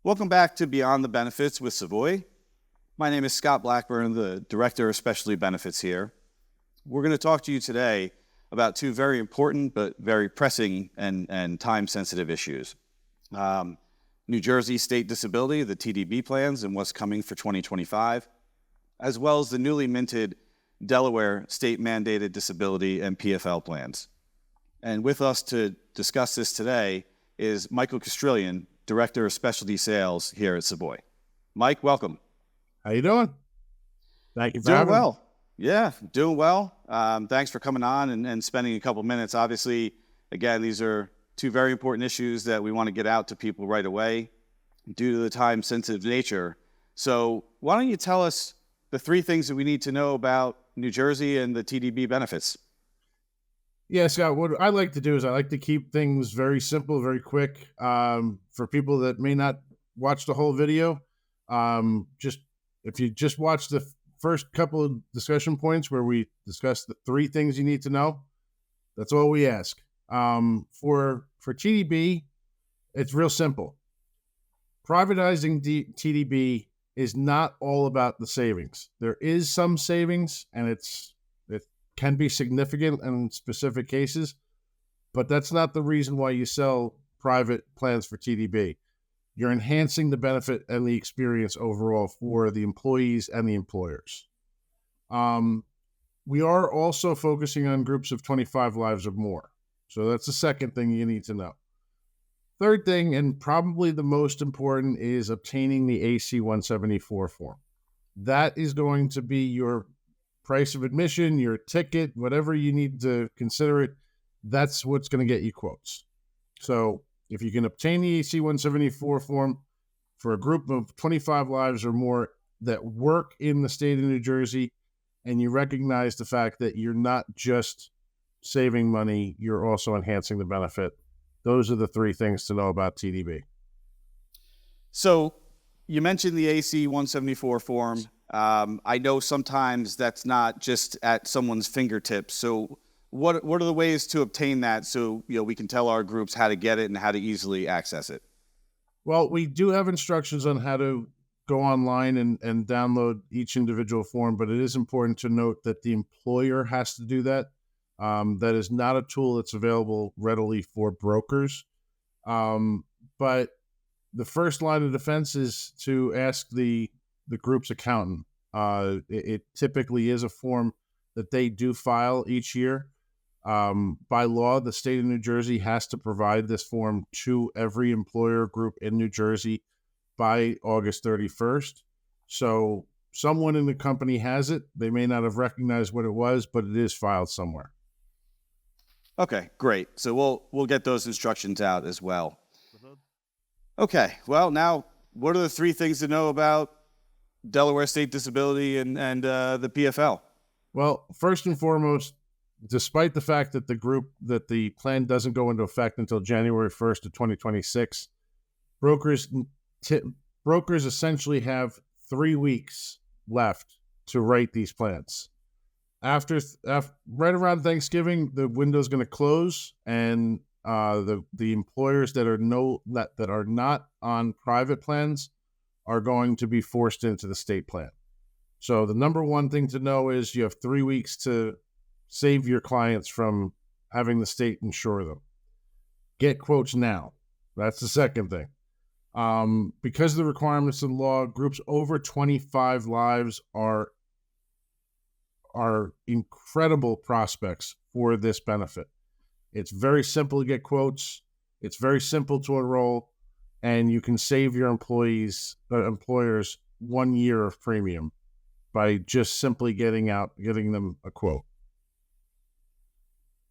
Welcome back to Beyond the Benefits with Savoy. My name is Scott Blackburn, the Director of Specialty Benefits here. We're going to talk to you today about two very important but very pressing and time-sensitive issues. New Jersey State Disability, the TDB plans, and what's coming for 2025, as well as the newly minted Delaware state-mandated disability and PFL plans. And with us to discuss this today is Michael Castrillon, Director of Specialty Sales here at Savoy. Mike, welcome. How you doing? Thank you for Doing having well. me. Yeah, doing well. Thanks for coming on and spending a couple minutes. Obviously, again, these are two very important issues that we want to get out to people right away due to the time-sensitive nature. So why don't you tell us the three things that we need to know about New Jersey and the TDB benefits? Yeah, Scott, what I like to do is I like to keep things very simple, very quick. For people that may not watch the whole video, if you just watch the first couple of discussion points where we discuss the three things you need to know, that's all we ask. For TDB, it's real simple. Privatizing TDB is not all about the savings. There is some savings, and it can be significant in specific cases, but that's not the reason why you sell private plans for TDB. You're enhancing the benefit and the experience overall for the employees and the employers. We are also focusing on groups of 25 lives or more. So that's the second thing you need to know. Third thing, and probably the most important, is obtaining the AC 174 form. That is going to be your price of admission, your ticket, whatever you need to consider it. That's what's going to get you quotes. So if you can obtain the AC 174 form for a group of 25 lives or more that work in the state of New Jersey, and you recognize the fact that you're not just saving money, you're also enhancing the benefit. Those are the three things to know about TDB. So you mentioned the AC 174 form. I know sometimes that's not just at someone's fingertips. So what are the ways to obtain that so we can tell our groups how to get it and how to easily access it? Well, we do have instructions on how to go online and download each individual form, but it is important to note that the employer has to do that. That is not a tool that's available readily for brokers. But the first line of defense is to ask the group's accountant. It typically is a form that they do file each year. By law, the state of New Jersey has to provide this form to every employer group in New Jersey by August 31st. So someone in the company has it. They may not have recognized what it was, but it is filed somewhere. Okay, great. So we'll get those instructions out as well. Okay, well, now what are the three things to know about Delaware State Disability and the PFL? Well, first and foremost, despite the fact that the plan doesn't go into effect until January 1st of 2026, brokers essentially have 3 weeks left to write these plans. After right around Thanksgiving, the window's going to close, and the employers that are not on private plans are going to be forced into the state plan. So the number one thing to know is you have 3 weeks to save your clients from having the state insure them. Get quotes now. That's the second thing. Because of the requirements of the law, groups over 25 lives are incredible prospects for this benefit. It's very simple to get quotes. It's very simple to enroll, and you can save your employers 1 year of premium by just simply getting them a quote.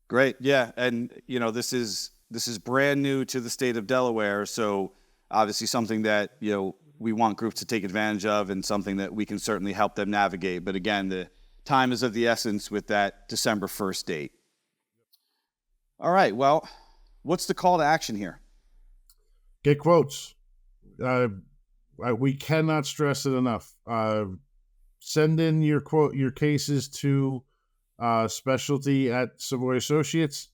Great. Yeah. And, this is brand new to the state of Delaware. So obviously something that, we want groups to take advantage of and something that we can certainly help them navigate. But again, the time is of the essence with that December 1st date. All right. Well, what's the call to action here? Get quotes. We cannot stress it enough. Send in your cases to specialty at Savoy Associates,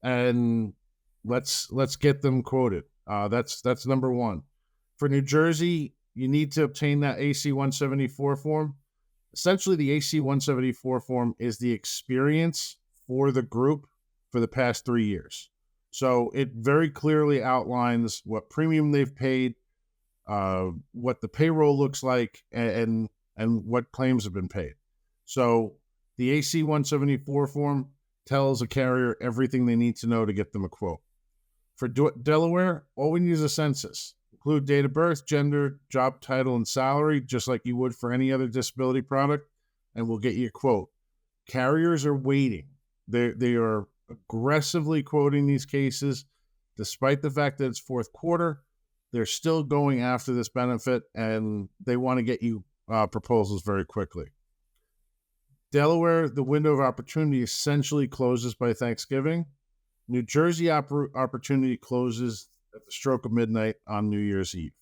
and let's get them quoted. That's number one. For New Jersey, you need to obtain that AC 174 form. Essentially, the AC 174 form is the experience for the group for the past 3 years. So it very clearly outlines what premium they've paid, what the payroll looks like, and what claims have been paid. So the AC 174 form tells a carrier everything they need to know to get them a quote. For Delaware, all we need is a census. Include date of birth, gender, job title, and salary, just like you would for any other disability product, and we'll get you a quote. Carriers are waiting. They are aggressively quoting these cases, despite the fact that it's fourth quarter. They're still going after this benefit, and they want to get you proposals very quickly. Delaware, the window of opportunity essentially closes by Thanksgiving. New Jersey opportunity closes at the stroke of midnight on New Year's Eve.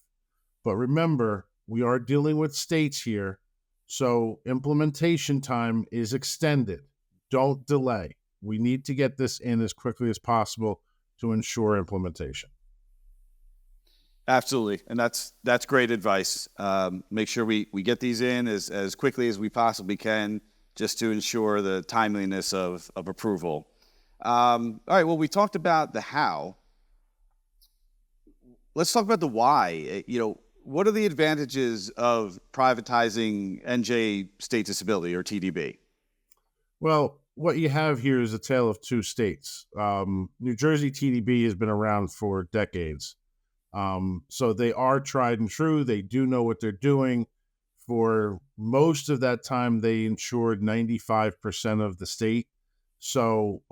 But remember, we are dealing with states here, so implementation time is extended. Don't delay. We need to get this in as quickly as possible to ensure implementation. Absolutely, and that's great advice. Make sure we get these in as quickly as we possibly can, just to ensure the timeliness of approval. All right, well, we talked about the how. Let's talk about the why. What are the advantages of privatizing NJ state disability, or TDB? Well, what you have here is a tale of two states. New Jersey TDB has been around for decades. So they are tried and true. They do know what they're doing. For most of that time, they insured 95% of the state. So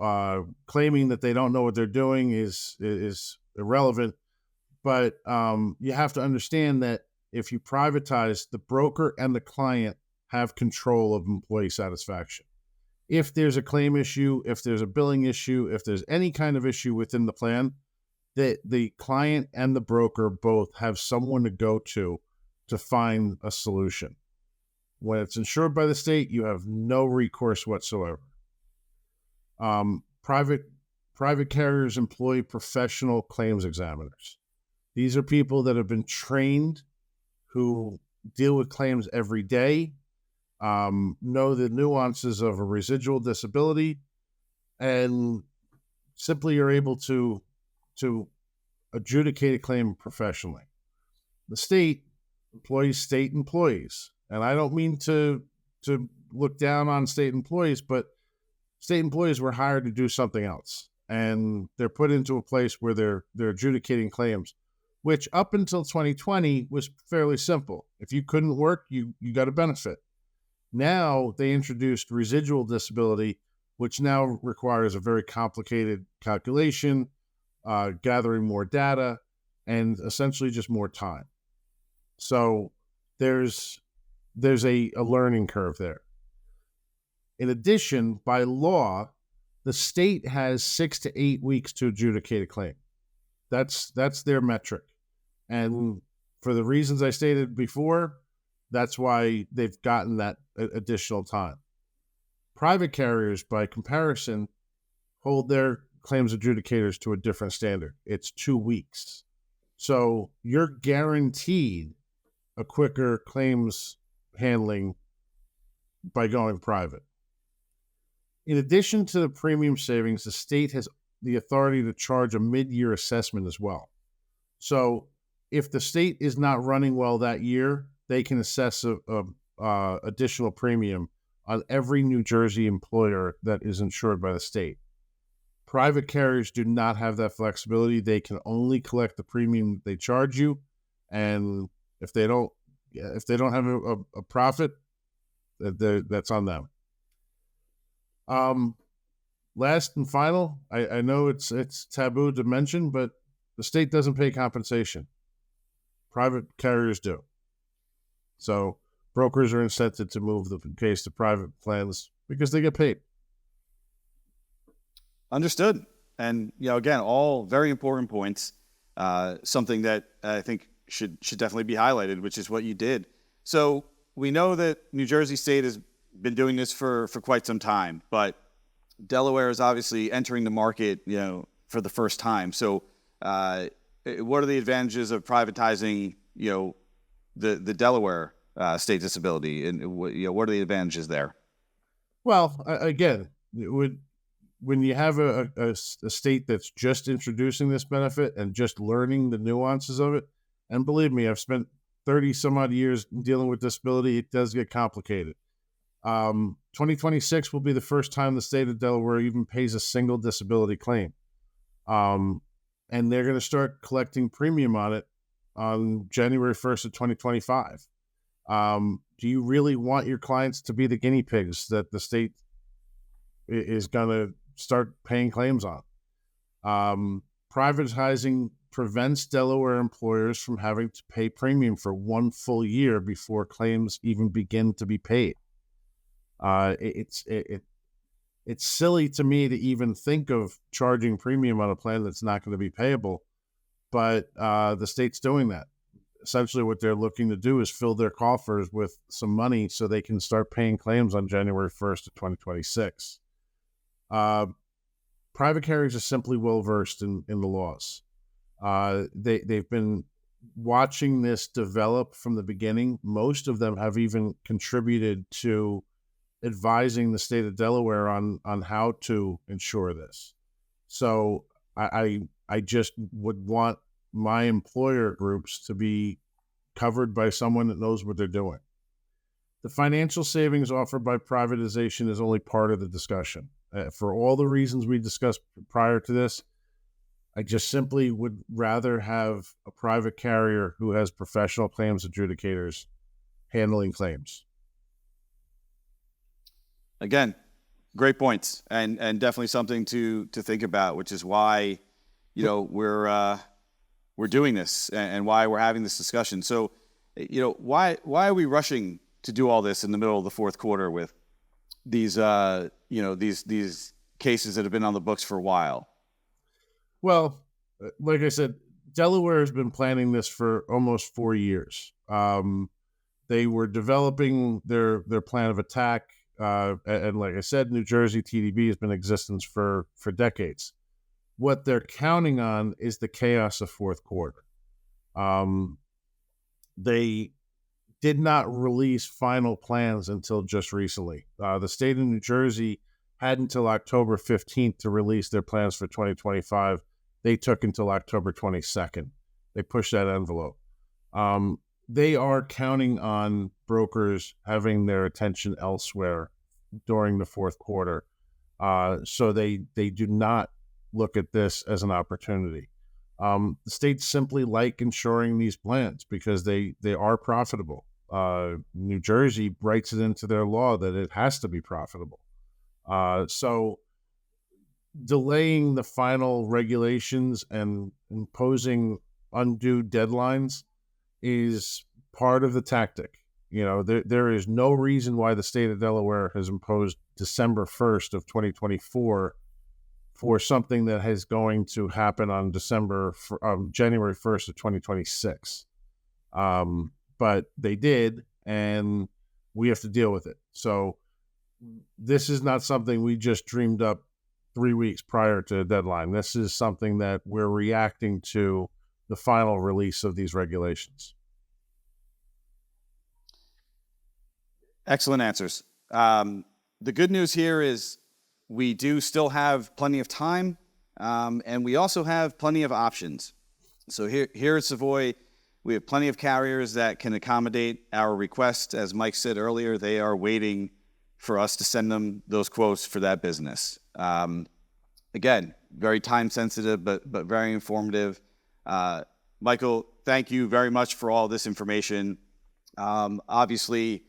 claiming that they don't know what they're doing is irrelevant. But you have to understand that if you privatize, the broker and the client have control of employee satisfaction. If there's a claim issue, if there's a billing issue, if there's any kind of issue within the plan, the client and the broker both have someone to go to find a solution. When it's insured by the state, you have no recourse whatsoever. Private carriers employ professional claims examiners. These are people that have been trained, who deal with claims every day, know the nuances of a residual disability, and simply are able to adjudicate a claim professionally. The state employs state employees, and I don't mean to look down on state employees, but state employees were hired to do something else, and they're put into a place where they're adjudicating claims, which up until 2020 was fairly simple. If you couldn't work, you got a benefit. Now they introduced residual disability, which now requires a very complicated calculation, gathering more data, and essentially just more time. So there's a learning curve there. In addition, by law, the state has 6 to 8 weeks to adjudicate a claim. That's their metric. And for the reasons I stated before, that's why they've gotten that additional time. Private carriers, by comparison, hold their claims adjudicators to a different standard. It's 2 weeks. So you're guaranteed a quicker claims handling by going private. In addition to the premium savings, the state has the authority to charge a mid-year assessment as well. So if the state is not running well that year, they can assess a additional premium on every New Jersey employer that is insured by the state. Private carriers do not have that flexibility. They can only collect the premium they charge you, and if they don't have a profit, that's on them. Last and final, I know it's taboo to mention, but the state doesn't pay compensation. Private carriers do. So brokers are incented to move the case to private plans because they get paid. Understood. And again, all very important points. Something that I think should definitely be highlighted, which is what you did. So we know that New Jersey State has been doing this for quite some time, but Delaware is obviously entering the market, for the first time. So what are the advantages of privatizing the Delaware state disability, and what are the advantages there? Well, again, when you have a state that's just introducing this benefit and just learning the nuances of it, and believe me, I've spent 30 some odd years dealing with disability, it does get complicated. 2026 will be the first time the state of Delaware even pays a single disability claim. And they're going to start collecting premium on it on January 1st of 2025. Do you really want your clients to be the guinea pigs that the state is going to start paying claims on? Privatizing prevents Delaware employers from having to pay premium for one full year before claims even begin to be paid. It's silly to me to even think of charging premium on a plan that's not going to be payable, but the state's doing that. Essentially, what they're looking to do is fill their coffers with some money so they can start paying claims on January 1st of 2026. Private carriers are simply well-versed in the laws. They've been watching this develop from the beginning. Most of them have even contributed to advising the state of Delaware on how to ensure this. So I just would want my employer groups to be covered by someone that knows what they're doing. The financial savings offered by privatization is only part of the discussion. For all the reasons we discussed prior to this, I just simply would rather have a private carrier who has professional claims adjudicators handling claims. Again, great points, and definitely something to think about, which is why we're doing this and why we're having this discussion. So, why are we rushing to do all this in the middle of the fourth quarter with these these cases that have been on the books for a while? Well, like I said, Delaware has been planning this for almost 4 years. They were developing their plan of attack. And like I said, New Jersey TDB has been in existence for decades. What they're counting on is the chaos of fourth quarter. They did not release final plans until just recently. The state of New Jersey had until October 15th to release their plans for 2025. They took until October 22nd. They pushed that envelope. They are counting on brokers having their attention elsewhere during the fourth quarter. So they do not look at this as an opportunity. The states simply like insuring these plans because they are profitable. New Jersey writes it into their law that it has to be profitable. So delaying the final regulations and imposing undue deadlines is part of the tactic. There is no reason why the state of Delaware has imposed December 1st of 2024 for something that is going to happen on January 1st of 2026. But they did, and we have to deal with it. So this is not something we just dreamed up 3 weeks prior to the deadline. This is something that we're reacting to the final release of these regulations. Excellent answers. The good news here is we do still have plenty of time, and we also have plenty of options. So here at Savoy, we have plenty of carriers that can accommodate our request. As Mike said earlier, they are waiting for us to send them those quotes for that business. Again, very time sensitive, but very informative. Michael, thank you very much for all this information. Obviously,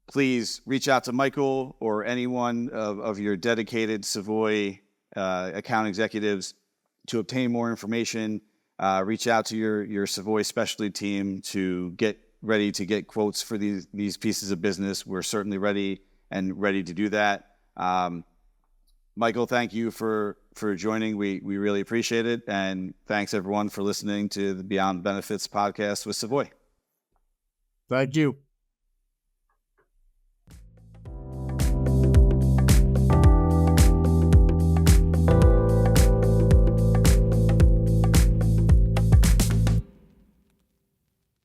please reach out to Michael or anyone of your dedicated Savoy account executives to obtain more information. Reach out to your Savoy specialty team to get ready to get quotes for these pieces of business. We're certainly ready to do that. Michael, thank you for joining. We really appreciate it. And thanks everyone for listening to the Beyond Benefits podcast with Savoy. Thank you.